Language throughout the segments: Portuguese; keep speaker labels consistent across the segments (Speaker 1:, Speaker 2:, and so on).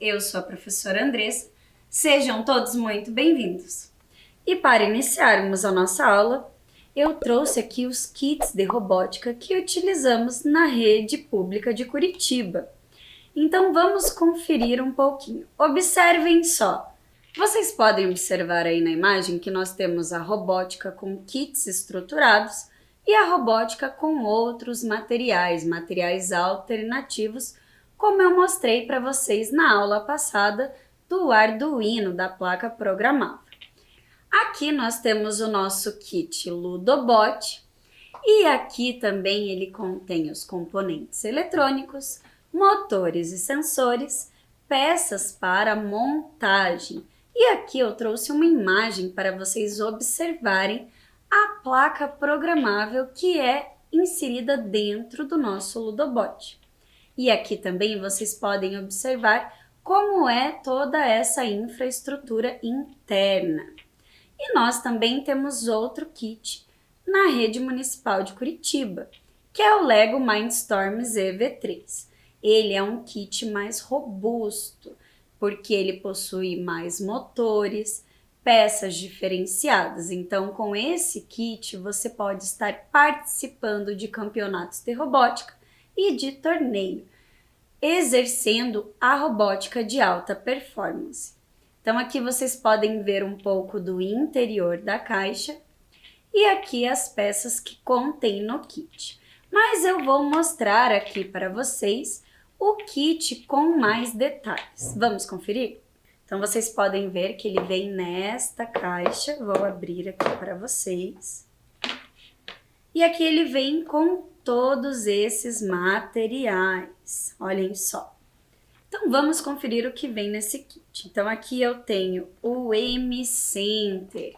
Speaker 1: eu sou a professora Andressa, sejam todos muito bem-vindos. E para iniciarmos a nossa aula, eu trouxe aqui os kits de robótica que utilizamos na rede pública de Curitiba. Então vamos conferir um pouquinho. Observem só. Vocês podem observar aí na imagem que nós temos a robótica com kits estruturados e a robótica com outros materiais alternativos, como eu mostrei para vocês na aula passada do Arduino, da placa programável. Aqui nós temos o nosso kit Ludobot e aqui também ele contém os componentes eletrônicos, motores e sensores, peças para montagem. E aqui eu trouxe uma imagem para vocês observarem a placa programável que é inserida dentro do nosso Ludobot. E aqui também vocês podem observar como é toda essa infraestrutura interna. E nós também temos outro kit na rede municipal de Curitiba, que é o Lego Mindstorm ZV3. Ele é um kit mais robusto, porque ele possui mais motores, peças diferenciadas. Então, com esse kit, você pode estar participando de campeonatos de robótica e de torneio, exercendo a robótica de alta performance. Então, aqui vocês podem ver um pouco do interior da caixa e aqui as peças que contém no kit. Mas eu vou mostrar aqui para vocês o kit com mais detalhes. Vamos conferir? Então, vocês podem ver que ele vem nesta caixa. Vou abrir aqui para vocês. E aqui ele vem com todos esses materiais. Olhem só. Então, vamos conferir o que vem nesse kit. Então, aqui eu tenho o M-Center.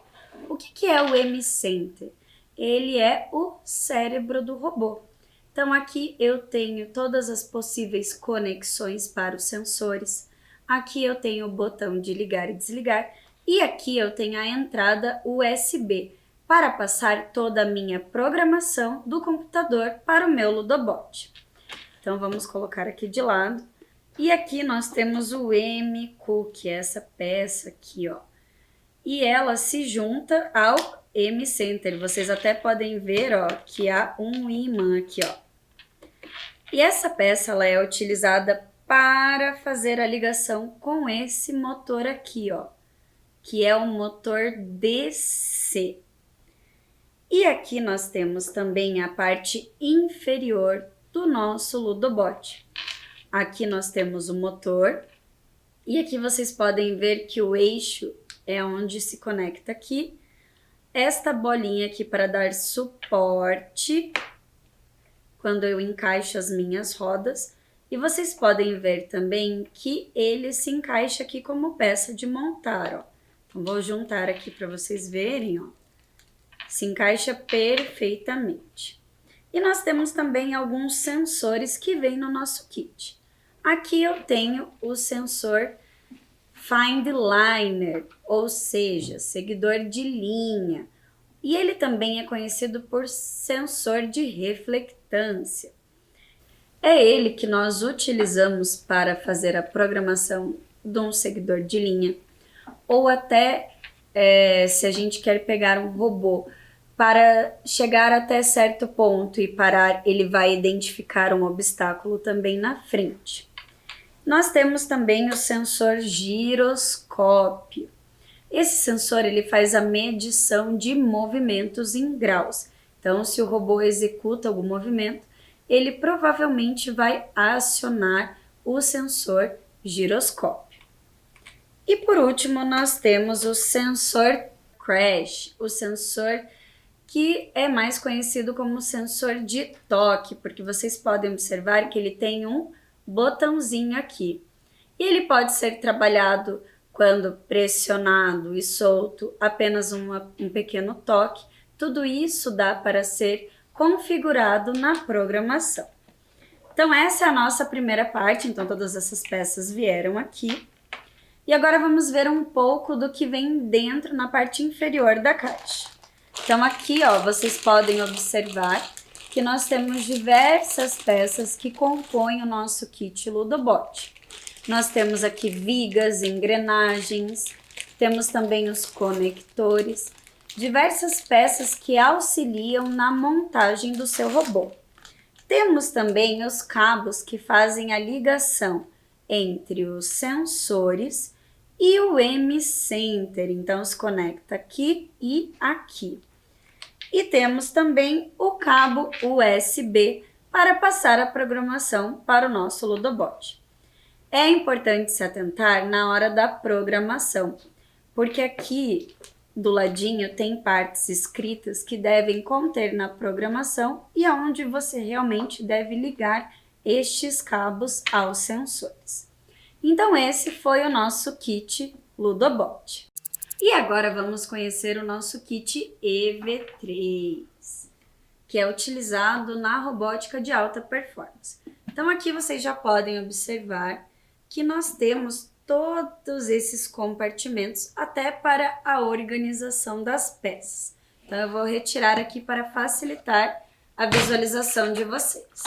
Speaker 1: O que é o M-Center? Ele é o cérebro do robô. Então, aqui eu tenho todas as possíveis conexões para os sensores. Aqui eu tenho o botão de ligar e desligar. E aqui eu tenho a entrada USB para passar toda a minha programação do computador para o meu Ludobot. Então, vamos colocar aqui de lado. E aqui nós temos o M-Cook, essa peça aqui, ó. E ela se junta ao M-Center. Vocês até podem ver, ó, que há um ímã aqui, ó. E essa peça ela é utilizada para fazer a ligação com esse motor aqui, ó, que é o motor DC. E aqui nós temos também a parte inferior do nosso Ludobot. Aqui nós temos o motor e aqui vocês podem ver que o eixo é onde se conecta aqui. Esta bolinha aqui para dar suporte quando eu encaixo as minhas rodas. E vocês podem ver também que ele se encaixa aqui como peça de montar, ó. Então, vou juntar aqui para vocês verem, ó. Se encaixa perfeitamente. E nós temos também alguns sensores que vêm no nosso kit. Aqui eu tenho o sensor Find Liner, ou seja, seguidor de linha. E ele também é conhecido por sensor de reflectância. É ele que nós utilizamos para fazer a programação de um seguidor de linha, ou até se a gente quer pegar um robô para chegar até certo ponto e parar, ele vai identificar um obstáculo também na frente. Nós temos também o sensor giroscópio. Esse sensor ele faz a medição de movimentos em graus. Então, se o robô executa algum movimento, ele provavelmente vai acionar o sensor giroscópio. E por último, nós temos o sensor crash, o sensor que é mais conhecido como sensor de toque, porque vocês podem observar que ele tem um botãozinho aqui. E ele pode ser trabalhado quando pressionado e solto, apenas um pequeno toque. Tudo isso dá para ser configurado na programação. Então essa é a nossa primeira parte, então todas essas peças vieram aqui. E agora vamos ver um pouco do que vem dentro na parte inferior da caixa. Então aqui, ó, vocês podem observar que nós temos diversas peças que compõem o nosso kit Ludobot. Nós temos aqui vigas, engrenagens, temos também os conectores, diversas peças que auxiliam na montagem do seu robô. Temos também os cabos que fazem a ligação entre os sensores e o M-Center, então se conecta aqui e aqui. E temos também o cabo USB para passar a programação para o nosso Ludobot. É importante se atentar na hora da programação, porque aqui do ladinho tem partes escritas que devem conter na programação e aonde você realmente deve ligar estes cabos aos sensores. Então esse foi o nosso kit Ludobot. E agora vamos conhecer o nosso kit EV3, que é utilizado na robótica de alta performance. Então aqui vocês já podem observar que nós temos todos esses compartimentos até para a organização das peças. Então eu vou retirar aqui para facilitar a visualização de vocês.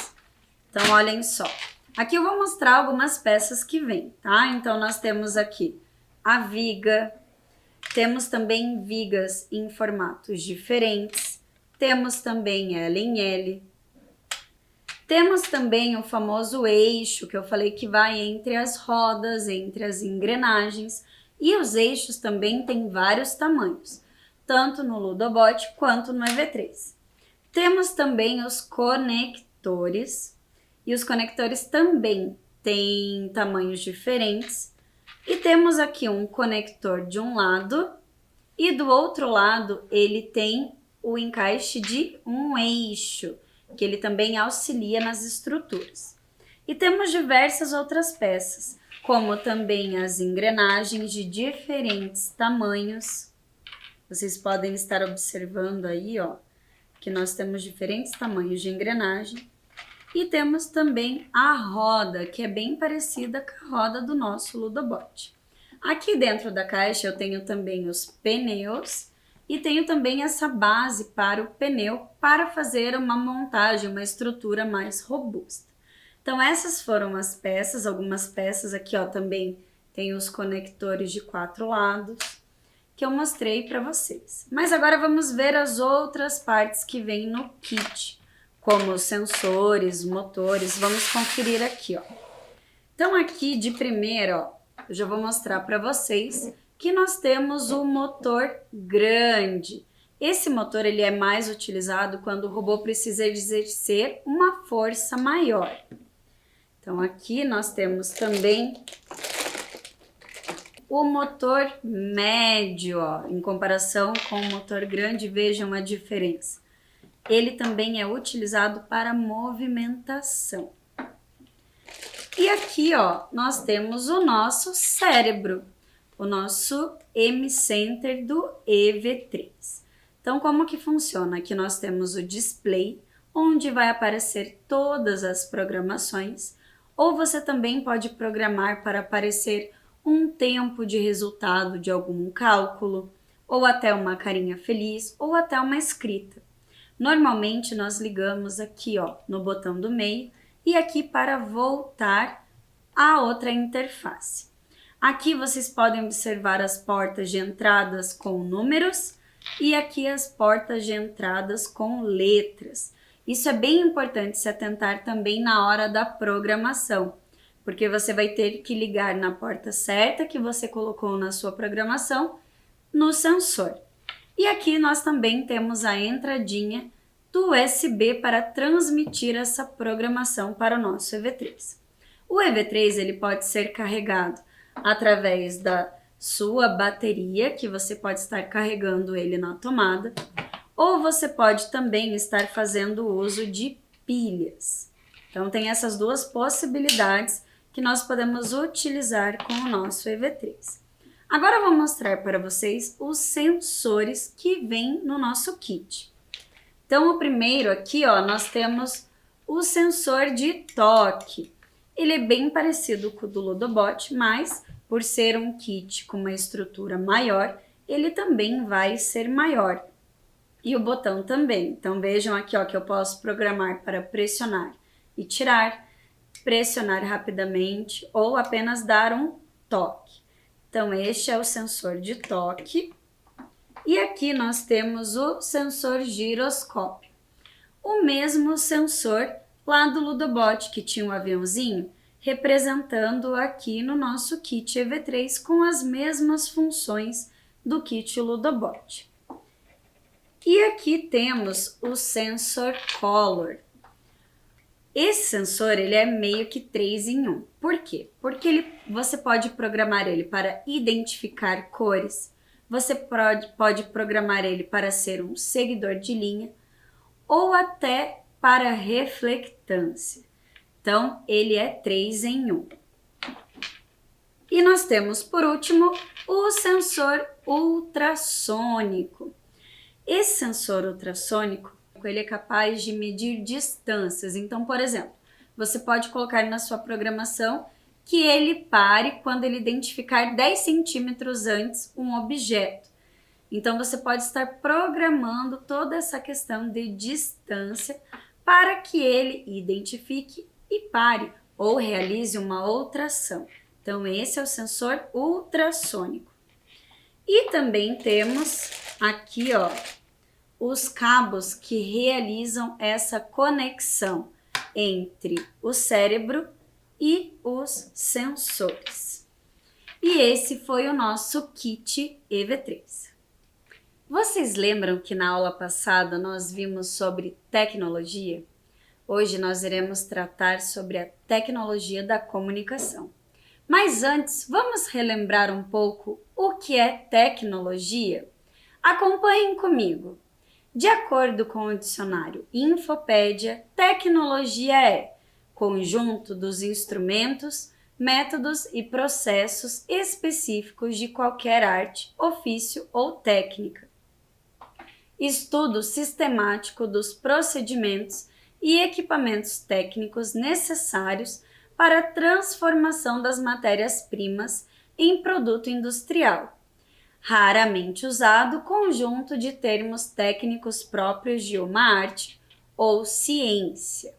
Speaker 1: Então olhem só, aqui eu vou mostrar algumas peças que vêm, tá? Então nós temos aqui a viga, temos também vigas em formatos diferentes, temos também L em L, temos também o famoso eixo, que eu falei que vai entre as rodas, entre as engrenagens, e os eixos também têm vários tamanhos, tanto no Ludobot quanto no EV3. Temos também os conectores, e os conectores também têm tamanhos diferentes, e temos aqui um conector de um lado, e do outro lado ele tem o encaixe de um eixo, que ele também auxilia nas estruturas. E temos diversas outras peças, como também as engrenagens de diferentes tamanhos. Vocês podem estar observando aí, ó, que nós temos diferentes tamanhos de engrenagem. E temos também a roda, que é bem parecida com a roda do nosso Ludobot. Aqui dentro da caixa eu tenho também os pneus, e tenho também essa base para o pneu para fazer uma montagem, uma estrutura mais robusta. Então essas foram as peças, algumas peças aqui ó, também tem os conectores de 4 lados que eu mostrei para vocês. Mas agora vamos ver as outras partes que vêm no kit, como os sensores, motores, vamos conferir aqui ó. Então aqui de primeira ó, eu já vou mostrar para vocês que nós temos o motor grande. Esse motor ele é mais utilizado quando o robô precisa exercer uma força maior. Então aqui nós temos também o motor médio, ó, em comparação com o motor grande, vejam a diferença. Ele também é utilizado para movimentação. E aqui ó, nós temos o nosso cérebro, o nosso M-Center do EV3. Então, como que funciona? Aqui nós temos o display, onde vai aparecer todas as programações, ou você também pode programar para aparecer um tempo de resultado de algum cálculo, ou até uma carinha feliz, ou até uma escrita. Normalmente, nós ligamos aqui ó, no botão do meio, e aqui para voltar a outra interface. Aqui vocês podem observar as portas de entradas com números e aqui as portas de entradas com letras. Isso é bem importante se atentar também na hora da programação, porque você vai ter que ligar na porta certa que você colocou na sua programação no sensor. E aqui nós também temos a entradinha do USB para transmitir essa programação para o nosso EV3. O EV3 ele pode ser carregado através da sua bateria, que você pode estar carregando ele na tomada, ou você pode também estar fazendo uso de pilhas. Então tem essas duas possibilidades que nós podemos utilizar com o nosso EV3. Agora eu vou mostrar para vocês os sensores que vêm no nosso kit. Então o primeiro aqui ó, nós temos o sensor de toque. Ele é bem parecido com o do Ludobot, mas por ser um kit com uma estrutura maior, ele também vai ser maior. E o botão também. Então vejam aqui ó, que eu posso programar para pressionar e tirar. pressionar rapidamente ou apenas dar um toque. Então, este é o sensor de toque. E aqui nós temos o sensor giroscópio. O mesmo sensor lá do Ludobot, que tinha um aviãozinho, representando aqui no nosso kit EV3 com as mesmas funções do kit Ludobot. E aqui temos o sensor Color. Esse sensor ele é meio que 3 em 1. Por quê? Porque você pode programar ele para identificar cores, você pode programar ele para ser um seguidor de linha ou até para reflectância. Então, ele é 3 em 1. E nós temos, por último, o sensor ultrassônico. Esse sensor ultrassônico, ele é capaz de medir distâncias. Então, por exemplo, você pode colocar na sua programação que ele pare quando ele identificar 10 centímetros antes um objeto. Então, você pode estar programando toda essa questão de distância para que ele identifique e pare ou realize uma outra ação. Então, esse é o sensor ultrassônico. E também temos aqui, ó, os cabos que realizam essa conexão entre o cérebro e os sensores. E esse foi o nosso kit EV3. Vocês lembram que na aula passada nós vimos sobre tecnologia? Hoje nós iremos tratar sobre a tecnologia da comunicação. Mas antes, vamos relembrar um pouco o que é tecnologia? Acompanhem comigo. De acordo com o dicionário Infopédia, tecnologia é conjunto dos instrumentos, métodos e processos específicos de qualquer arte, ofício ou técnica. Estudo sistemático dos procedimentos e equipamentos técnicos necessários para a transformação das matérias-primas em produto industrial. Raramente usado conjunto de termos técnicos próprios de uma arte ou ciência.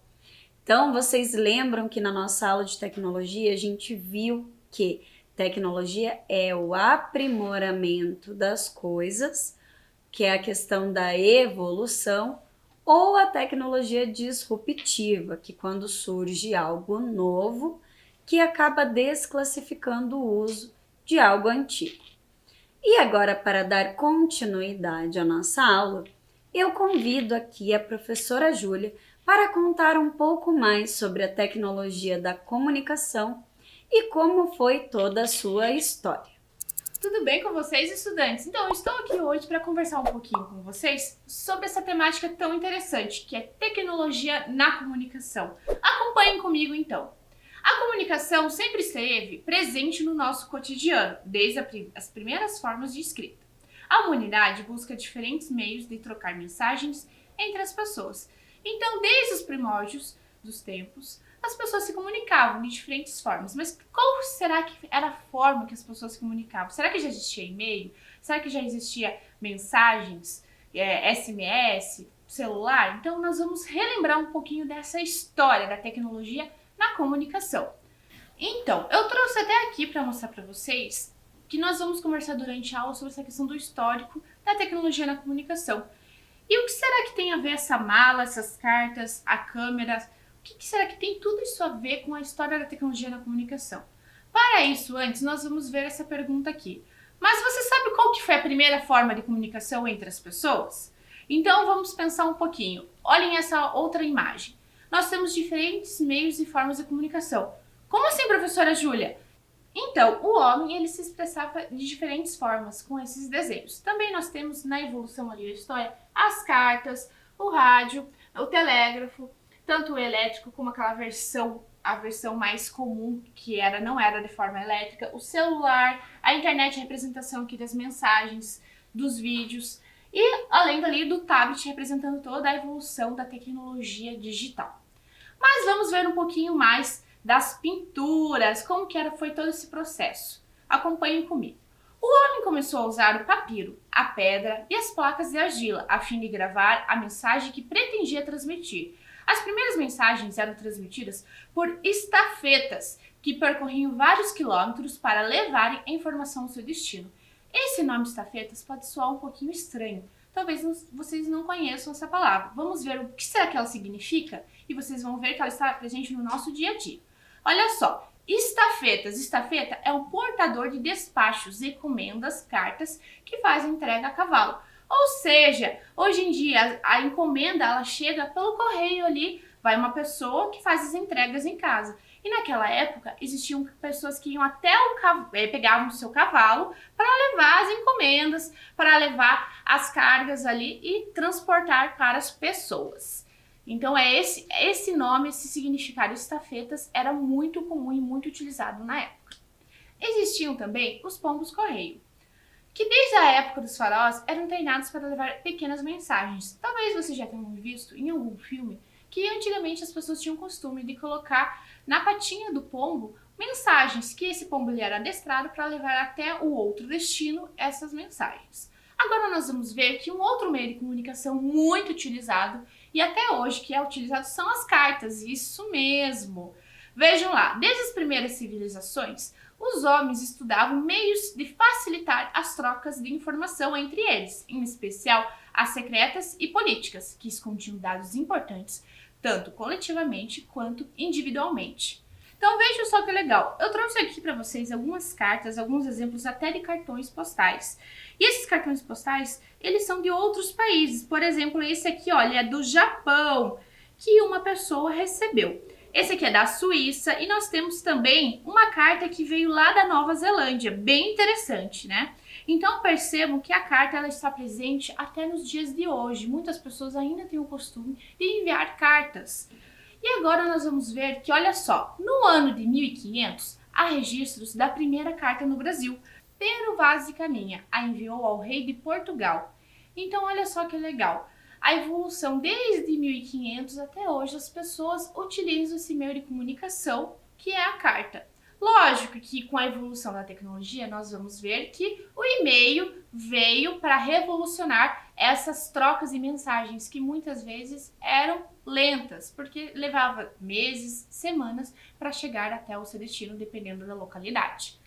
Speaker 1: Então, vocês lembram que na nossa aula de tecnologia a gente viu que tecnologia é o aprimoramento das coisas, que é a questão da evolução, ou a tecnologia disruptiva, que quando surge algo novo, que acaba desclassificando o uso de algo antigo. E agora, para dar continuidade à nossa aula, eu convido aqui a professora Júlia para contar um pouco mais sobre a tecnologia da comunicação e como foi toda a sua história.
Speaker 2: Tudo bem com vocês, estudantes? Então, eu estou aqui hoje para conversar um pouquinho com vocês sobre essa temática tão interessante, que é tecnologia na comunicação. Acompanhem comigo, então. A comunicação sempre esteve presente no nosso cotidiano, desde as primeiras formas de escrita. A humanidade busca diferentes meios de trocar mensagens entre as pessoas. Então, desde os primórdios dos tempos, as pessoas se comunicavam de diferentes formas. Mas qual será que era a forma que as pessoas se comunicavam? Será que já existia e-mail? Será que já existia mensagens, SMS, celular? Então, nós vamos relembrar um pouquinho dessa história da tecnologia na comunicação. Então, eu trouxe até aqui para mostrar para vocês que nós vamos conversar durante a aula sobre essa questão do histórico da tecnologia na comunicação. E o que será que tem a ver essa mala, essas cartas, a câmera? O que será que tem tudo isso a ver com a história da tecnologia na comunicação? Para isso, antes, nós vamos ver essa pergunta aqui. Mas você sabe qual que foi a primeira forma de comunicação entre as pessoas? Então, vamos pensar um pouquinho. Olhem essa outra imagem. Nós temos diferentes meios e formas de comunicação. Como assim, professora Júlia? Então, o homem ele se expressava de diferentes formas com esses desenhos. Também nós temos na evolução ali da história as cartas, o rádio, o telégrafo, tanto o elétrico como aquela a versão mais comum, que não era de forma elétrica, o celular, a internet, a representação aqui das mensagens, dos vídeos, e além dali do tablet representando toda a evolução da tecnologia digital. Mas vamos ver um pouquinho mais das pinturas, como que foi todo esse processo. Acompanhem comigo. O homem começou a usar o papiro, a pedra e as placas de argila, a fim de gravar a mensagem que pretendia transmitir. As primeiras mensagens eram transmitidas por estafetas, que percorriam vários quilômetros para levarem a informação ao seu destino. Esse nome estafetas pode soar um pouquinho estranho. Talvez vocês não conheçam essa palavra. Vamos ver o que será que ela significa e vocês vão ver que ela está presente no nosso dia a dia. Olha só, estafetas. Estafeta é um portador de despachos, encomendas, cartas que fazem entrega a cavalo. Ou seja, hoje em dia a encomenda ela chega pelo correio ali, vai uma pessoa que faz as entregas em casa. E naquela época existiam pessoas que iam até pegavam o seu cavalo para levar as encomendas, para levar as cargas ali e transportar para as pessoas. Então esse nome, esse significado estafetas era muito comum e muito utilizado na época. Existiam também os pombos-correio, que desde a época dos faraós eram treinados para levar pequenas mensagens. Talvez você já tenha visto em algum filme que antigamente as pessoas tinham o costume de colocar na patinha do pombo mensagens, que esse pombo ele era adestrado para levar até o outro destino essas mensagens. Agora nós vamos ver que um outro meio de comunicação muito utilizado e até hoje que é utilizado são as cartas, isso mesmo. Vejam lá, desde as primeiras civilizações, os homens estudavam meios de facilitar as trocas de informação entre eles, em especial as secretas e políticas, que escondiam dados importantes, tanto coletivamente quanto individualmente. Então vejam só que legal, eu trouxe aqui para vocês algumas cartas, alguns exemplos até de cartões postais. E esses cartões postais, eles são de outros países. Por exemplo, esse aqui, olha, é do Japão, que uma pessoa recebeu. Esse aqui é da Suíça e nós temos também uma carta que veio lá da Nova Zelândia, bem interessante, né? Então percebam que a carta ela está presente até nos dias de hoje. Muitas pessoas ainda têm o costume de enviar cartas. E agora nós vamos ver que, olha só, no ano de 1500, há registros da primeira carta no Brasil. Pero Vaz de Caminha a enviou ao rei de Portugal. Então olha só que legal. A evolução desde 1500 até hoje, as pessoas utilizam esse meio de comunicação que é a carta. Lógico que com a evolução da tecnologia nós vamos ver que o e-mail veio para revolucionar essas trocas de mensagens que muitas vezes eram lentas, porque levava meses, semanas para chegar até o seu destino, dependendo da localidade.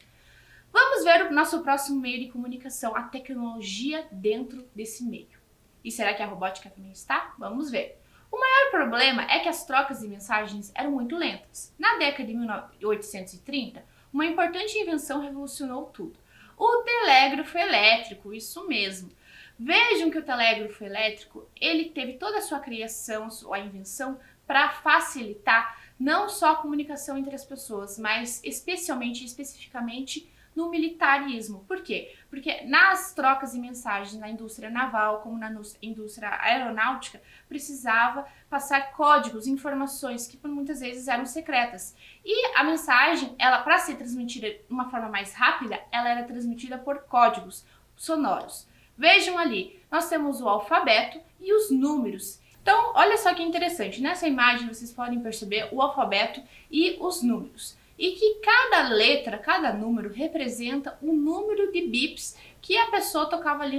Speaker 2: Vamos ver o nosso próximo meio de comunicação, a tecnologia dentro desse meio. E será que a robótica também está? Vamos ver. O maior problema é que as trocas de mensagens eram muito lentas. Na década de 1830, uma importante invenção revolucionou tudo. O telégrafo elétrico, isso mesmo. Vejam que o telégrafo elétrico, ele teve toda a sua criação, sua invenção, para facilitar não só a comunicação entre as pessoas, mas especificamente no militarismo. Por quê? Porque nas trocas de mensagens na indústria naval, como na indústria aeronáutica, precisava passar códigos, informações que por muitas vezes eram secretas. E a mensagem, ela para ser transmitida de uma forma mais rápida, ela era transmitida por códigos sonoros. Vejam ali, nós temos o alfabeto e os números. Então, olha só que interessante, nessa imagem vocês podem perceber o alfabeto e os números. E que cada letra, cada número representa um número de bips que a pessoa tocava ali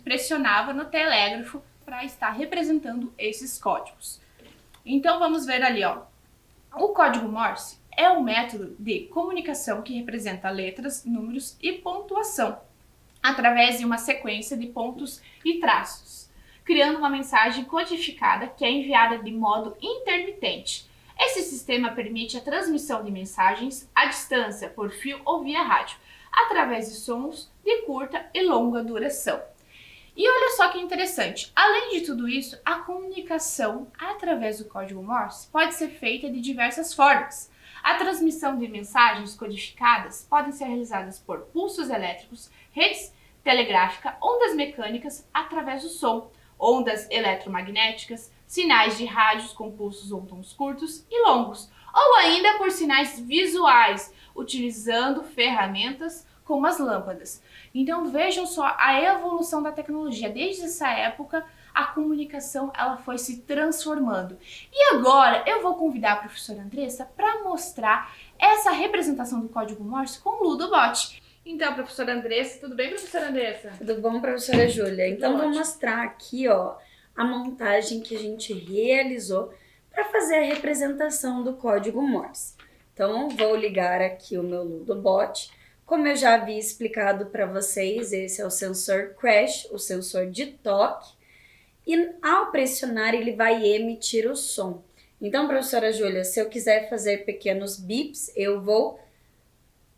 Speaker 2: pressionava no telégrafo para estar representando esses códigos. Então vamos ver ali, ó. O código Morse é um método de comunicação que representa letras, números e pontuação através de uma sequência de pontos e traços, criando uma mensagem codificada que é enviada de modo intermitente. Esse sistema permite a transmissão de mensagens à distância, por fio ou via rádio, através de sons de curta e longa duração. E olha só que interessante, além de tudo isso, a comunicação através do código Morse pode ser feita de diversas formas. A transmissão de mensagens codificadas podem ser realizadas por pulsos elétricos, redes telegráficas, ondas mecânicas através do som, ondas eletromagnéticas, sinais de rádios com pulsos ou tons curtos e longos, ou ainda por sinais visuais, utilizando ferramentas como as lâmpadas. Então vejam só a evolução da tecnologia. Desde essa época, a comunicação ela foi se transformando. E agora eu vou convidar a professora Andressa para mostrar essa representação do código Morse com o Ludobot. Então, professora Andressa, tudo bem, professora Andressa?
Speaker 1: Tudo bom, professora Júlia? Então, vou mostrar aqui, ó, a montagem que a gente realizou para fazer a representação do código Morse. Então, vou ligar aqui o meu Ludobot. Como eu já havia explicado para vocês, esse é o sensor crash, o sensor de toque. E ao pressionar, ele vai emitir o som. Então, professora Júlia, se eu quiser fazer pequenos bips, eu vou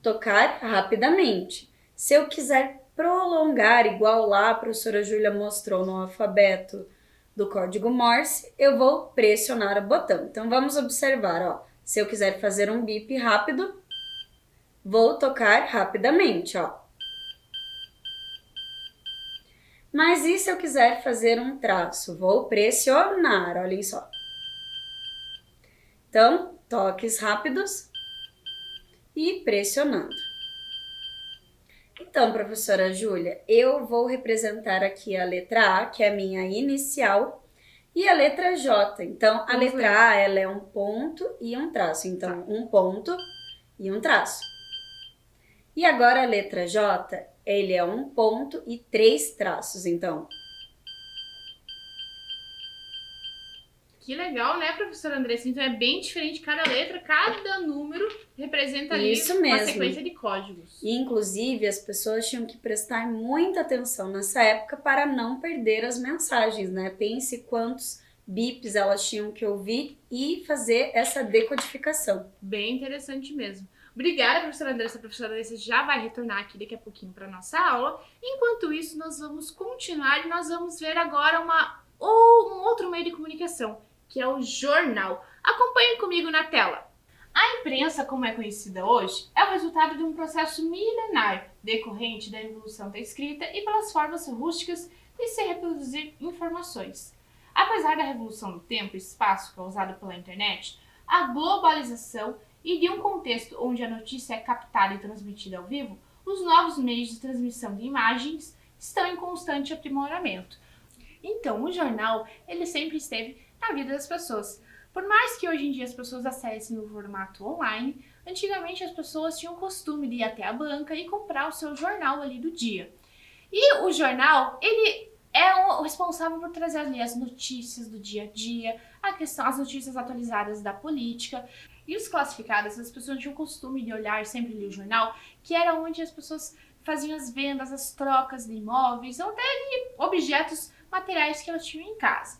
Speaker 1: tocar rapidamente. Se eu quiser prolongar, igual lá a professora Júlia mostrou no alfabeto do código Morse, eu vou pressionar o botão. Então, vamos observar, ó. Se eu quiser fazer um bip rápido, vou tocar rapidamente, ó. Mas e se eu quiser fazer um traço? Vou pressionar, olhem só. Então, toques rápidos e pressionando. Então, professora Júlia, eu vou representar aqui a letra A, que é a minha inicial, e a letra J. Então, a letra A, ela é um ponto e um traço. Então, um ponto e um traço. E agora a letra J, ele é um ponto e 3 traços, então.
Speaker 2: Que legal, né, professora Andressa? Então é bem diferente cada letra, cada número representa ali uma sequência de códigos.
Speaker 1: E, inclusive, as pessoas tinham que prestar muita atenção nessa época para não perder as mensagens, né? Pense quantos bips elas tinham que ouvir e fazer essa decodificação.
Speaker 2: Bem interessante mesmo. Obrigada, professora Andressa. A professora Andressa já vai retornar aqui daqui a pouquinho para a nossa aula. Enquanto isso, nós vamos continuar e nós vamos ver agora um outro meio de comunicação, que é o jornal. Acompanhe comigo na tela. A imprensa, como é conhecida hoje, é o resultado de um processo milenar decorrente da evolução da escrita e pelas formas rústicas de se reproduzir informações. Apesar da revolução do tempo e espaço causada pela internet, a globalização e de um contexto onde a notícia é captada e transmitida ao vivo, os novos meios de transmissão de imagens estão em constante aprimoramento. Então, o jornal, ele sempre esteve na vida das pessoas. Por mais que hoje em dia as pessoas acessem no formato online, antigamente as pessoas tinham o costume de ir até a banca e comprar o seu jornal ali do dia. E o jornal, ele é o responsável por trazer ali as notícias do dia a dia, as notícias atualizadas da política. E os classificados, as pessoas tinham o costume de olhar sempre ali o jornal, que era onde as pessoas faziam as vendas, as trocas de imóveis ou até de objetos materiais que elas tinham em casa.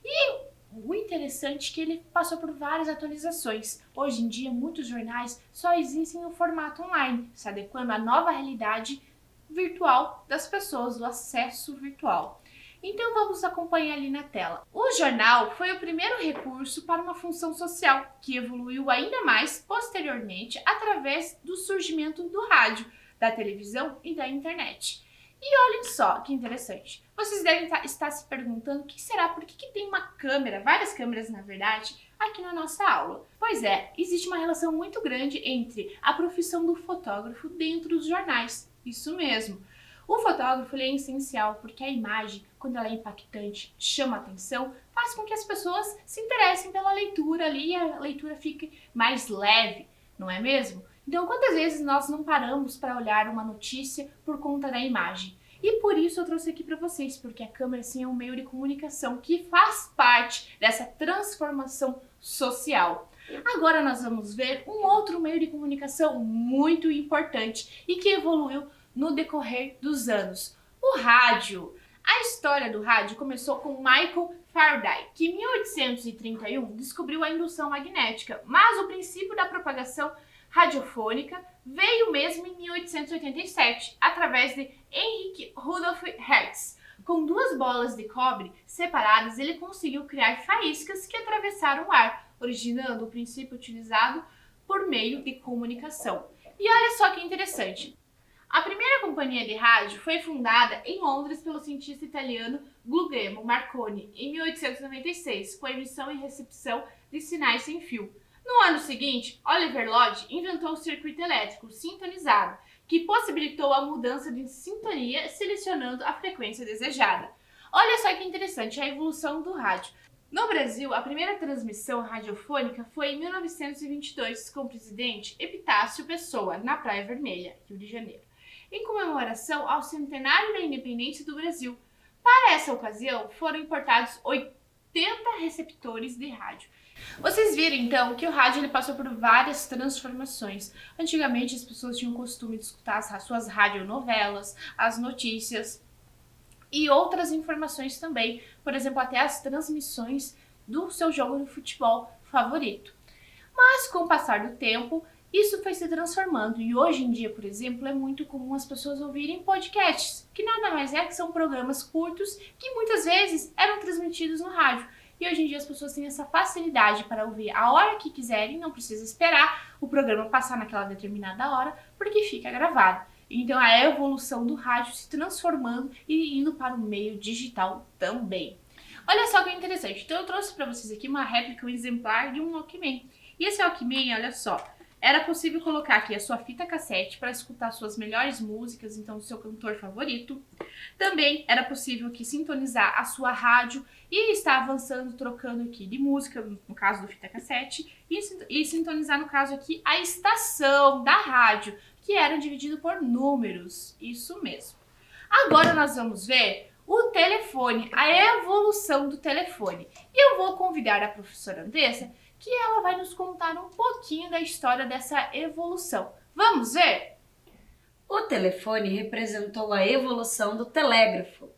Speaker 2: E o interessante é que ele passou por várias atualizações. Hoje em dia, muitos jornais só existem no formato online, se adequando à nova realidade virtual das pessoas, do acesso virtual. Então vamos acompanhar ali na tela. O jornal foi o primeiro recurso para uma função social, que evoluiu ainda mais posteriormente através do surgimento do rádio, da televisão e da internet. E olhem só que interessante. Vocês devem estar se perguntando o que será, por que tem uma câmera, várias câmeras na verdade, aqui na nossa aula. Pois é, existe uma relação muito grande entre a profissão do fotógrafo dentro dos jornais. Isso mesmo. O fotógrafo ele é essencial porque a imagem, quando ela é impactante, chama a atenção, faz com que as pessoas se interessem pela leitura ali e a leitura fique mais leve, não é mesmo? Então, quantas vezes nós não paramos para olhar uma notícia por conta da imagem? E por isso eu trouxe aqui para vocês, porque a câmera sim é um meio de comunicação que faz parte dessa transformação social. Agora nós vamos ver um outro meio de comunicação muito importante e que evoluiu no decorrer dos anos, o rádio. A história do rádio começou com Michael Faraday, que em 1831 descobriu a indução magnética, mas o princípio da propagação radiofônica veio mesmo em 1887, através de Heinrich Rudolf Hertz. Com 2 bolas de cobre separadas, ele conseguiu criar faíscas que atravessaram o ar, originando o princípio utilizado por meio de comunicação. E olha só que interessante. A primeira companhia de rádio foi fundada em Londres pelo cientista italiano Guglielmo Marconi em 1896, com emissão e recepção de sinais sem fio. No ano seguinte, Oliver Lodge inventou o circuito elétrico sintonizado, que possibilitou a mudança de sintonia selecionando a frequência desejada. Olha só que interessante a evolução do rádio. No Brasil, a primeira transmissão radiofônica foi em 1922 com o presidente Epitácio Pessoa, na Praia Vermelha, Rio de Janeiro, em comemoração ao centenário da independência do Brasil. Para essa ocasião, foram importados 80 receptores de rádio. Vocês viram então que o rádio ele passou por várias transformações. Antigamente as pessoas tinham o costume de escutar as suas radionovelas, as notícias e outras informações também, por exemplo, até as transmissões do seu jogo de futebol favorito. Mas com o passar do tempo, isso foi se transformando e hoje em dia, por exemplo, é muito comum as pessoas ouvirem podcasts, que nada mais é que são programas curtos que muitas vezes eram transmitidos no rádio. E hoje em dia as pessoas têm essa facilidade para ouvir a hora que quiserem, não precisa esperar o programa passar naquela determinada hora, porque fica gravado. Então a evolução do rádio se transformando e indo para o meio digital também. Olha só que interessante, então eu trouxe para vocês aqui uma réplica, um exemplar de um Walkman. E esse Walkman, olha só, era possível colocar aqui a sua fita cassete para escutar suas melhores músicas, então o seu cantor favorito. Também era possível aqui sintonizar a sua rádio e estar avançando, trocando aqui de música, no caso do fita cassete, e sintonizar, no caso aqui, a estação da rádio, que era dividido por números, isso mesmo. Agora nós vamos ver o telefone, a evolução do telefone. E eu vou convidar a professora Andressa, que ela vai nos contar um pouquinho da história dessa evolução. Vamos ver?
Speaker 1: O telefone representou a evolução do telégrafo.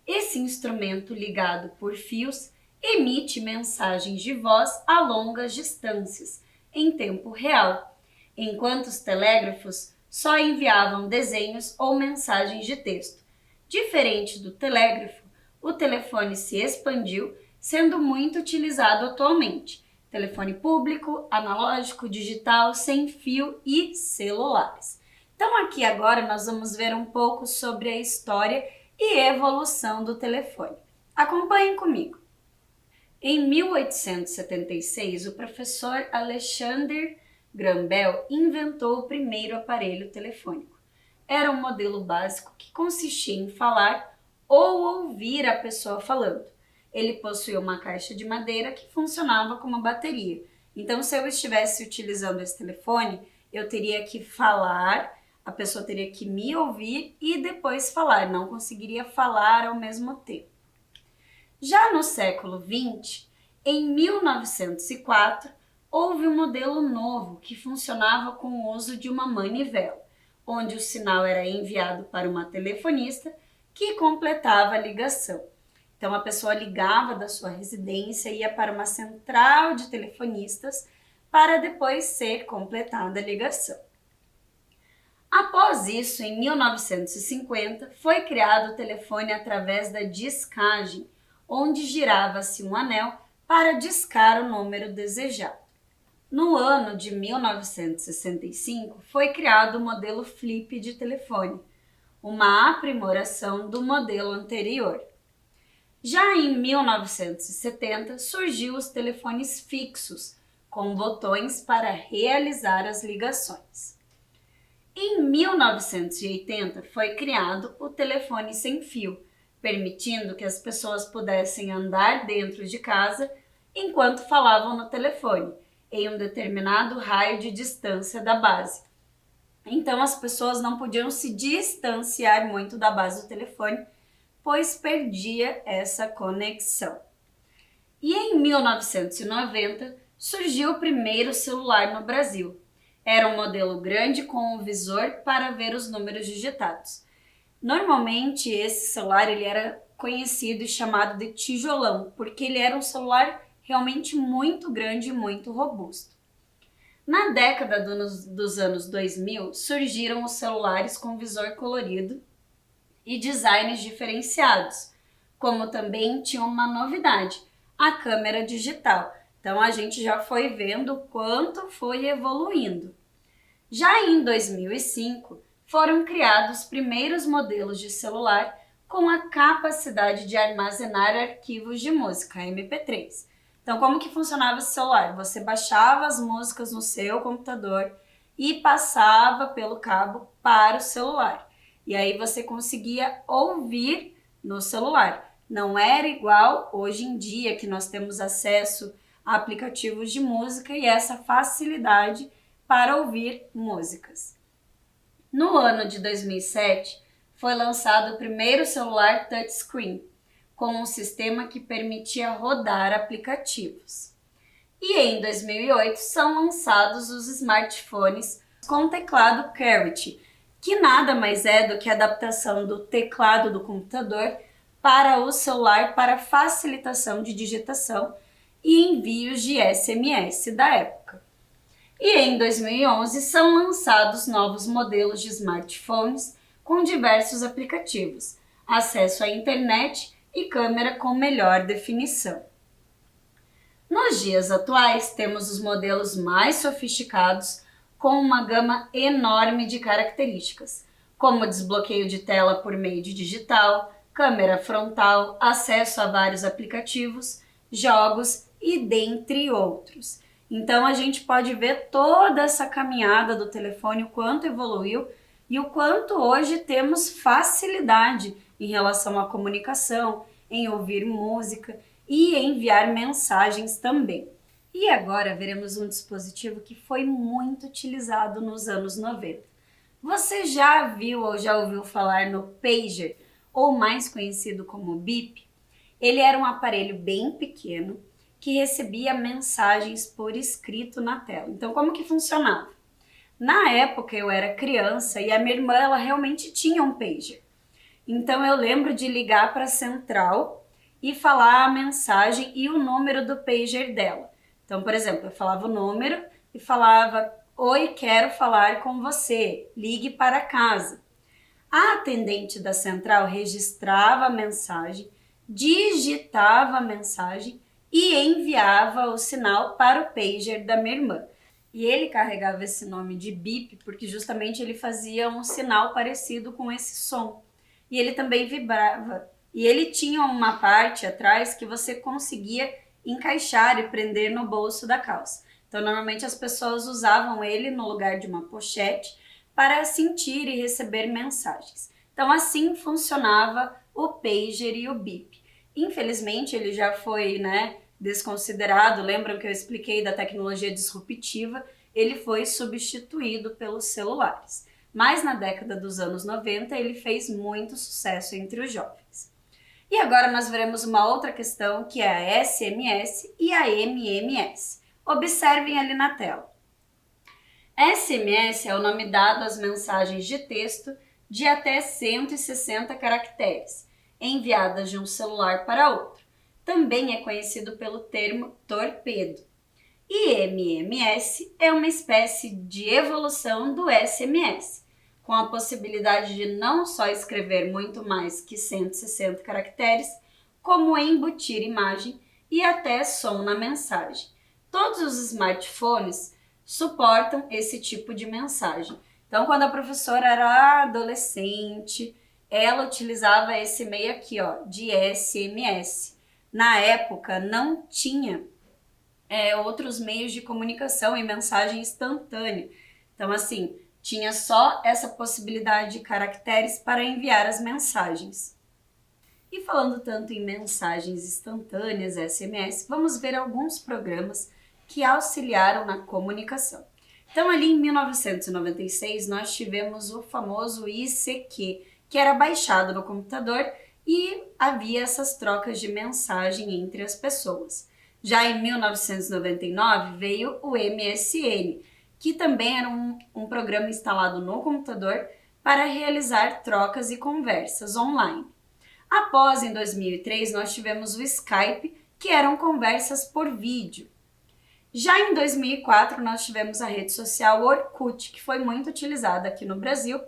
Speaker 1: Esse instrumento ligado por fios emite mensagens de voz a longas distâncias, em tempo real, enquanto os telégrafos só enviavam desenhos ou mensagens de texto. Diferente do telégrafo, o telefone se expandiu, sendo muito utilizado atualmente. Telefone público, analógico, digital, sem fio e celulares. Então aqui agora nós vamos ver um pouco sobre a história e evolução do telefone. Acompanhem comigo. Em 1876, o professor Alexander Graham Bell inventou o primeiro aparelho telefônico. Era um modelo básico que consistia em falar ou ouvir a pessoa falando. Ele possuía uma caixa de madeira que funcionava como bateria. Então, se eu estivesse utilizando esse telefone, eu teria que falar, a pessoa teria que me ouvir e depois falar, não conseguiria falar ao mesmo tempo. Já no século XX, em 1904, houve um modelo novo que funcionava com o uso de uma manivela, onde o sinal era enviado para uma telefonista que completava a ligação. Então, a pessoa ligava da sua residência e ia para uma central de telefonistas para depois ser completada a ligação. Após isso, em 1950, foi criado o telefone através da discagem, onde girava-se um anel para discar o número desejado. No ano de 1965, foi criado o modelo flip de telefone, uma aprimoração do modelo anterior. Já em 1970, surgiu os telefones fixos, com botões para realizar as ligações. Em 1980, foi criado o telefone sem fio, permitindo que as pessoas pudessem andar dentro de casa enquanto falavam no telefone, em um determinado raio de distância da base. Então, as pessoas não podiam se distanciar muito da base do telefone, pois perdia essa conexão. E em 1990 surgiu o primeiro celular no Brasil. Era um modelo grande com um visor para ver os números digitados. Normalmente esse celular ele era conhecido e chamado de tijolão, porque ele era um celular realmente muito grande e muito robusto. Na década dos anos 2000 surgiram os celulares com visor colorido e designs diferenciados, como também tinha uma novidade, a câmera digital. Então a gente já foi vendo o quanto foi evoluindo. Já em 2005, foram criados os primeiros modelos de celular com a capacidade de armazenar arquivos de música, MP3. Então como que funcionava esse celular? Você baixava as músicas no seu computador e passava pelo cabo para o celular. E aí você conseguia ouvir no celular. Não era igual hoje em dia que nós temos acesso a aplicativos de música e essa facilidade para ouvir músicas. No ano de 2007, foi lançado o primeiro celular touchscreen. com um sistema que permitia rodar aplicativos. E em 2008 são lançados os smartphones com teclado QWERTY, que nada mais é do que a adaptação do teclado do computador para o celular para facilitação de digitação e envios de SMS da época. E em 2011 são lançados novos modelos de smartphones com diversos aplicativos, acesso à internet e câmera com melhor definição. Nos dias atuais, temos os modelos mais sofisticados com uma gama enorme de características, como desbloqueio de tela por meio de digital, câmera frontal, acesso a vários aplicativos, jogos e dentre outros. Então a gente pode ver toda essa caminhada do telefone, o quanto evoluiu e o quanto hoje temos facilidade em relação à comunicação, em ouvir música e enviar mensagens também. E agora veremos um dispositivo que foi muito utilizado nos anos 90. Você já viu ou já ouviu falar no pager, ou mais conhecido como bip? Ele era um aparelho bem pequeno que recebia mensagens por escrito na tela. Então, como que funcionava? Na época eu era criança e a minha irmã ela realmente tinha um pager. Então eu lembro de ligar para a central e falar a mensagem e o número do pager dela. Então, por exemplo, eu falava o número e falava: "Oi, quero falar com você, ligue para casa". A atendente da central registrava a mensagem, digitava a mensagem e enviava o sinal para o pager da minha irmã. E ele carregava esse nome de bip porque justamente ele fazia um sinal parecido com esse som. E ele também vibrava. E ele tinha uma parte atrás que você conseguia encaixar e prender no bolso da calça. Então, normalmente as pessoas usavam ele no lugar de uma pochete para sentir e receber mensagens. Então, assim funcionava o pager e o bip. Infelizmente, ele já foi, desconsiderado. Lembram que eu expliquei da tecnologia disruptiva? Ele foi substituído pelos celulares. Mas na década dos anos 90, ele fez muito sucesso entre os jovens. E agora nós veremos uma outra questão, que é a SMS e a MMS. Observem ali na tela. SMS é o nome dado às mensagens de texto de até 160 caracteres, enviadas de um celular para outro. Também é conhecido pelo termo torpedo. E MMS é uma espécie de evolução do SMS, com a possibilidade de não só escrever muito mais que 160 caracteres, como embutir imagem e até som na mensagem. Todos os smartphones suportam esse tipo de mensagem. Então, quando a professora era adolescente, ela utilizava esse meio aqui, de SMS. Na época, não tinha outros meios de comunicação e mensagem instantânea. Então, assim, tinha só essa possibilidade de caracteres para enviar as mensagens. E falando tanto em mensagens instantâneas, SMS, vamos ver alguns programas que auxiliaram na comunicação. Então, ali em 1996, nós tivemos o famoso ICQ, que era baixado no computador e havia essas trocas de mensagem entre as pessoas. Já em 1999 veio o MSN, que também era um programa instalado no computador para realizar trocas e conversas online. Após, em 2003, nós tivemos o Skype, que eram conversas por vídeo. Já em 2004, nós tivemos a rede social Orkut, que foi muito utilizada aqui no Brasil,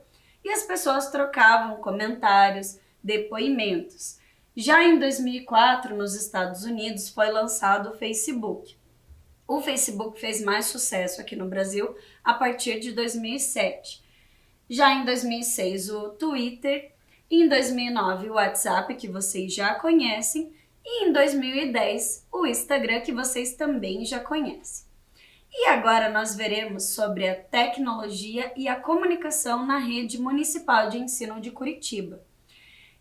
Speaker 1: e as pessoas trocavam comentários, depoimentos. Já em 2004, nos Estados Unidos, foi lançado o Facebook. O Facebook fez mais sucesso aqui no Brasil a partir de 2007. Já em 2006, o Twitter. Em 2009, o WhatsApp, que vocês já conhecem. E em 2010, o Instagram, que vocês também já conhecem. E agora nós veremos sobre a tecnologia e a comunicação na rede municipal de ensino de Curitiba.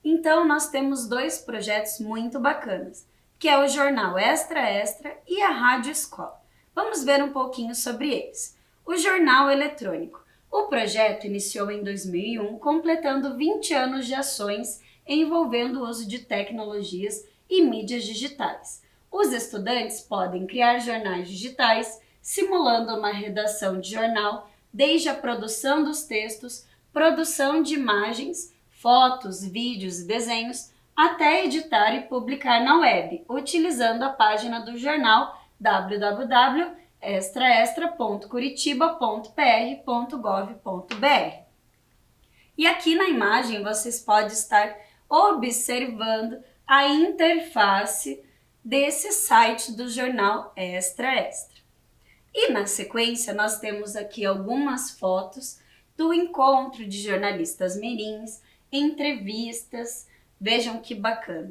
Speaker 1: Então, nós temos dois projetos muito bacanas, que é o Jornal Extra Extra e a Rádio Escola. Vamos ver um pouquinho sobre eles. O Jornal Eletrônico. O projeto iniciou em 2001, completando 20 anos de ações envolvendo o uso de tecnologias e mídias digitais. Os estudantes podem criar jornais digitais, simulando uma redação de jornal, desde a produção dos textos, produção de imagens, fotos, vídeos e desenhos, até editar e publicar na web, utilizando a página do jornal www.extraextra.curitiba.pr.gov.br. E aqui na imagem vocês podem estar observando a interface desse site do jornal Extra Extra. E na sequência nós temos aqui algumas fotos do encontro de jornalistas mirins, entrevistas, vejam que bacana.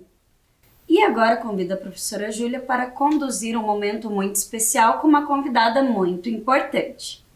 Speaker 1: E agora convido a professora Júlia para conduzir um momento muito especial com uma convidada muito importante.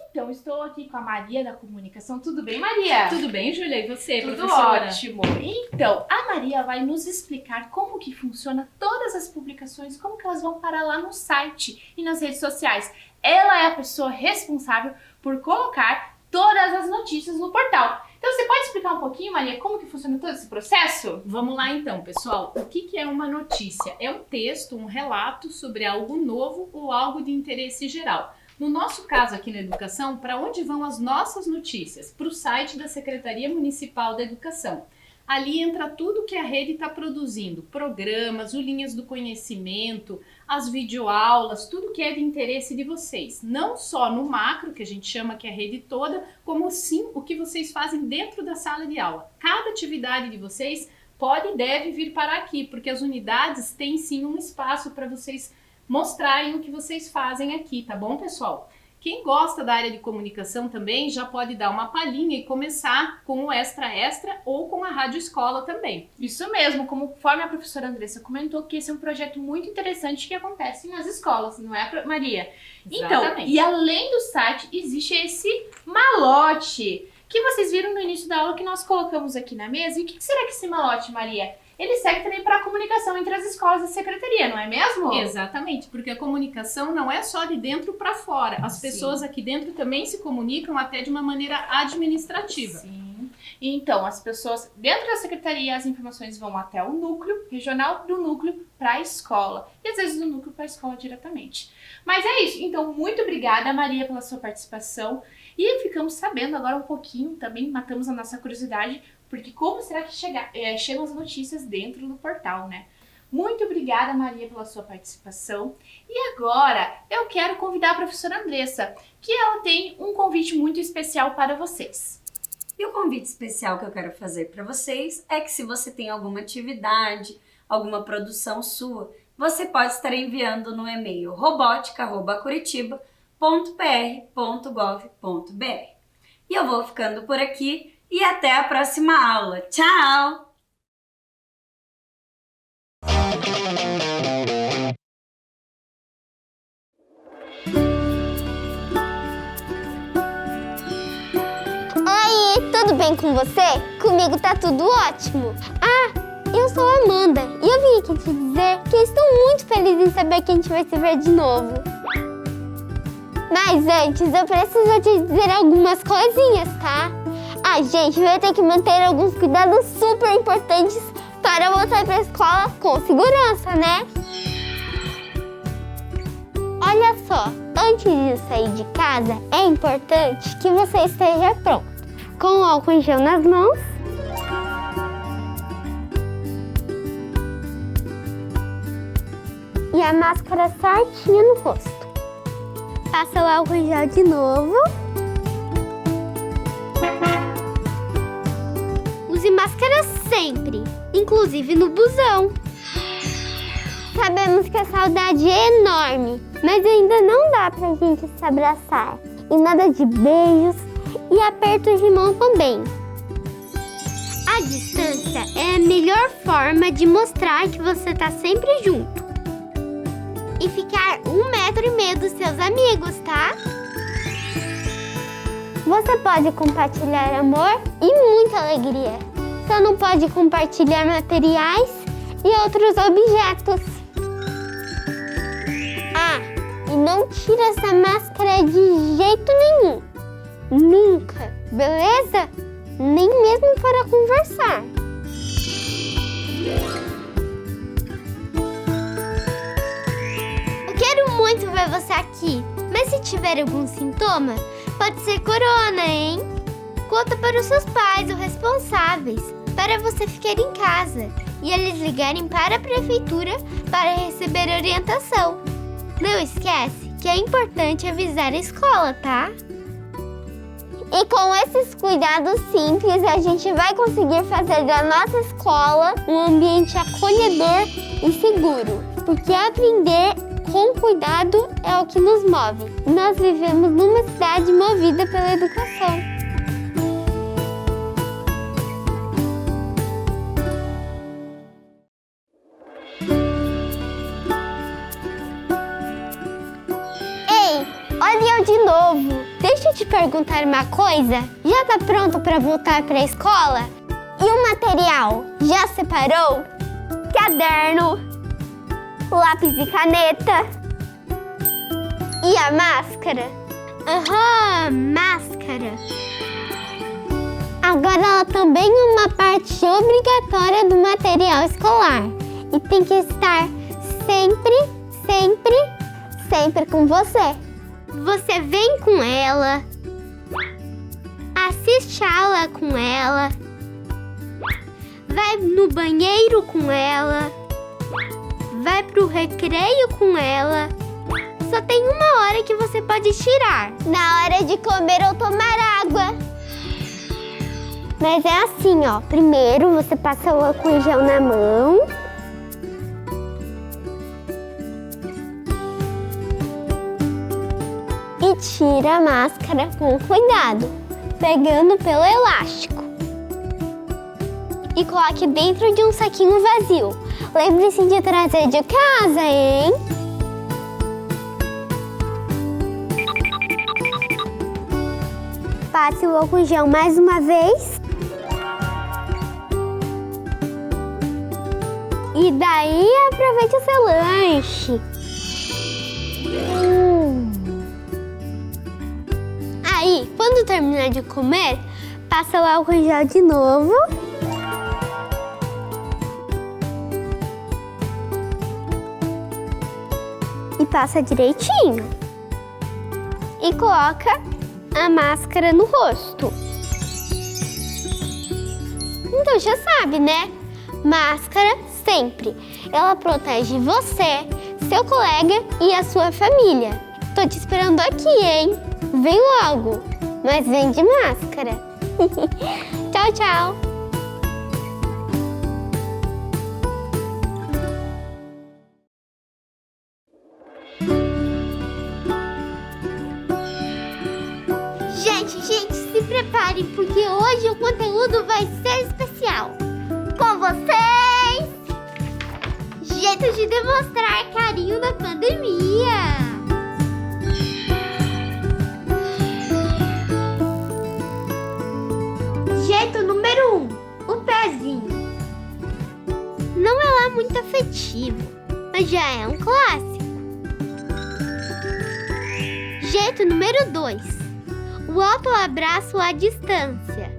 Speaker 2: Então, estou aqui com a Maria da Comunicação. Tudo bem, Maria?
Speaker 3: Tudo bem, Júlia? E você,
Speaker 2: Tudo
Speaker 3: professora?
Speaker 2: ótimo. Então, a Maria vai nos explicar como que funciona todas as publicações, como que elas vão parar lá no site e nas redes sociais. Ela é a pessoa responsável por colocar todas as notícias no portal. Então, você pode explicar um pouquinho, Maria, como que funciona todo esse processo?
Speaker 3: Vamos lá então, pessoal. O que é uma notícia? É um texto, um relato sobre algo novo ou algo de interesse geral. No nosso caso aqui na educação, para onde vão as nossas notícias? Para o site da Secretaria Municipal da Educação. Ali entra tudo que a rede está produzindo, programas, linhas do conhecimento, as videoaulas, tudo que é de interesse de vocês. Não só no macro, que a gente chama que é a rede toda, como sim o que vocês fazem dentro da sala de aula. Cada atividade de vocês pode e deve vir para aqui, porque as unidades têm sim um espaço para vocês mostrarem o que vocês fazem aqui, tá bom, pessoal? Quem gosta da área de comunicação também já pode dar uma palhinha e começar com o Extra Extra ou com a Rádio Escola também.
Speaker 2: Isso mesmo, conforme a professora Andressa comentou, que esse é um projeto muito interessante que acontece nas escolas, não é, Maria?
Speaker 3: Exatamente.
Speaker 2: Então, e além do site, existe esse malote que vocês viram no início da aula que nós colocamos aqui na mesa. E o que será que esse malote, Maria? Ele serve também para a comunicação entre as escolas e a secretaria, não é mesmo?
Speaker 3: Exatamente, porque a comunicação não é só de dentro para fora. As pessoas aqui dentro também se comunicam até de uma maneira administrativa.
Speaker 2: Sim. Então, as pessoas dentro da secretaria, as informações vão até o núcleo regional, do núcleo para a escola. E às vezes do núcleo para a escola diretamente. Mas é isso. Então, muito obrigada, Maria, pela sua participação. E ficamos sabendo agora um pouquinho, também matamos a nossa curiosidade, porque como será que chegam as notícias dentro do portal, né? Muito obrigada, Maria, pela sua participação. E agora eu quero convidar a professora Andressa, que ela tem um convite muito especial para vocês.
Speaker 1: E o convite especial que eu quero fazer para vocês é que se você tem alguma atividade, alguma produção sua, você pode estar enviando no e-mail robotica@curitiba.pr.gov.br. E eu vou ficando por aqui e até a próxima aula. Tchau!
Speaker 4: Oi, tudo bem com você? Comigo tá tudo ótimo. Eu sou a Amanda e eu vim aqui te dizer que estou muito feliz em saber que a gente vai se ver de novo. Mas antes, eu preciso te dizer algumas coisinhas, tá? A gente vai ter que manter alguns cuidados super importantes para voltar para a escola com segurança, né? Olha só, antes de sair de casa, é importante que você esteja pronto, com o álcool em gel nas mãos, e a máscara certinha no rosto. Passa o álcool em gel de novo. Use máscara sempre, inclusive no busão. Sabemos que a saudade é enorme, mas ainda não dá pra gente se abraçar. E nada de beijos e apertos de mão também. A distância é a melhor forma de mostrar que você tá sempre junto. E ficar 1,5 metro dos seus amigos, tá? Você pode compartilhar amor e muita alegria. Só não pode compartilhar materiais e outros objetos. E não tira essa máscara de jeito nenhum. Nunca, beleza? Nem mesmo para conversar. para você aqui. Mas se tiver algum sintoma, pode ser corona, hein? Conta para os seus pais ou responsáveis, para você ficar em casa e eles ligarem para a prefeitura para receber orientação. Não esquece que é importante avisar a escola, tá? E com esses cuidados simples, a gente vai conseguir fazer da nossa escola um ambiente acolhedor e seguro. Porque aprender com cuidado é o que nos move. Nós vivemos numa cidade movida pela educação. Ei, olha eu de novo. Deixa eu te perguntar uma coisa. Já tá pronto para voltar para a escola? E o material? Já separou? Caderno, lápis e caneta. E a máscara? Aham, máscara. Agora ela também é uma parte obrigatória do material escolar. E tem que estar sempre com você. Você vem com ela, assiste a aula com ela, vai no banheiro com ela, vai pro recreio com ela. Só tem uma hora que você pode tirar. Na hora de comer ou tomar água. Mas é assim, ó. Primeiro você passa o álcool em gel na mão. E tira a máscara com cuidado, pegando pelo elástico. E coloque dentro de um saquinho vazio. Lembre-se de trazer de casa, hein? Passe o álcool em gel mais uma vez. E daí aproveite o seu lanche. Aí, quando terminar de comer, passa o álcool em gel de novo. E passa direitinho. E coloca a máscara no rosto. Então já sabe, né? Máscara sempre. Ela protege você, seu colega e a sua família. Tô te esperando aqui, hein? Vem logo, mas vem de máscara. Tchau, tchau. Gente, se preparem, porque hoje o conteúdo vai ser especial. Com vocês, jeito de demonstrar carinho na pandemia. Jeito número 1, o pezinho. Não é lá muito afetivo, mas já é um clássico. Jeito número 2, o autoabraço à distância.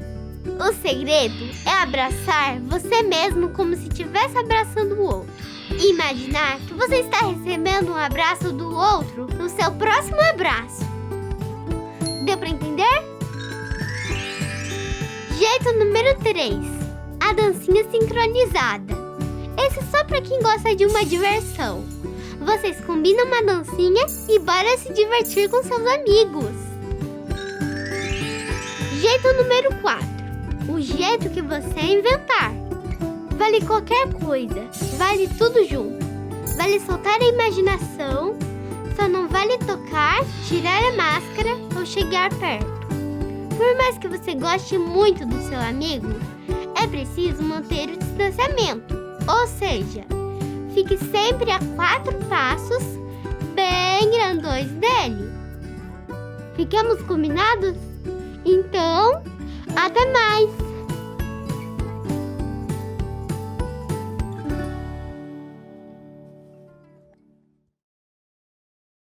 Speaker 4: O segredo é abraçar você mesmo como se estivesse abraçando o outro. E imaginar que você está recebendo um abraço do outro no seu próximo abraço. Deu para entender? Jeito número 3, a dancinha sincronizada. Esse é só para quem gosta de uma diversão. Vocês combinam uma dancinha e bora se divertir com seus amigos. Jeito número 4, o jeito que você inventar. Vale qualquer coisa, vale tudo junto. Vale soltar a imaginação, só não vale tocar, tirar a máscara ou chegar perto. Por mais que você goste muito do seu amigo, é preciso manter o distanciamento. Ou seja, fique sempre a 4 passos bem grandões dele. Ficamos combinados? Então, até mais!